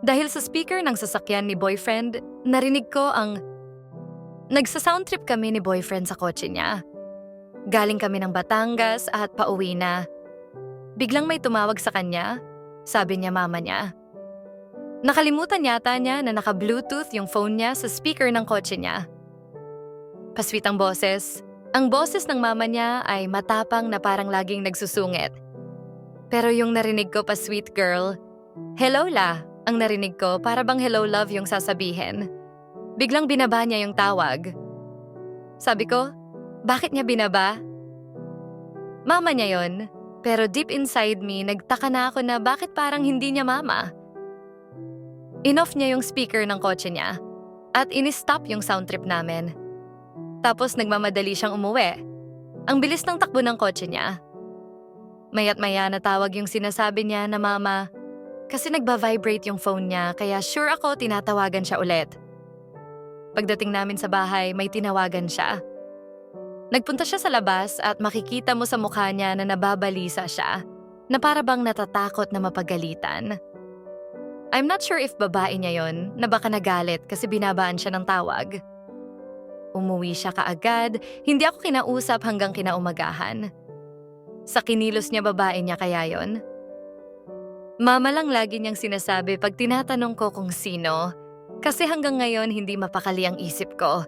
Dahil sa speaker ng sasakyan ni boyfriend, narinig ko ang nagsa-sound trip kami ni boyfriend sa kotse niya. Galing kami ng Batangas at pauwi na. Biglang may tumawag sa kanya, sabi niya mama niya. Nakalimutan yata niya na naka-Bluetooth yung phone niya sa speaker ng kotse niya. Pasweet ang boses. Ang boses ng mama niya ay matapang na parang laging nagsusungit. Pero yung narinig ko pa sweet girl, hello la, ang narinig ko para bang hello love yung sasabihin. Biglang binaba niya yung tawag. Sabi ko, bakit niya binaba? Mama niya yon, pero deep inside me nagtaka na ako na bakit parang hindi niya mama. Inoff niya yung speaker ng kotse niya at in-stop yung sound trip namin. Tapos nagmamadali siyang umuwi. Ang bilis ng takbo ng kotse niya. Maya't maya natawag yung sinasabi niya na mama kasi nagba-vibrate yung phone niya kaya sure ako tinatawagan siya ulit. Pagdating namin sa bahay, may tinawagan siya. Nagpunta siya sa labas at makikita mo sa mukha niya na nababalisa siya, na para bang natatakot na mapagalitan. I'm not sure if babae niya yon na baka nagalit kasi binabaan siya ng tawag. Umuwi siya kaagad, hindi ako kinausap hanggang kinaumagahan. Sa kinilos niya babae niya kaya yon? Mama lang lagi niyang sinasabi pag tinatanong ko kung sino, kasi hanggang ngayon hindi mapakali ang isip ko.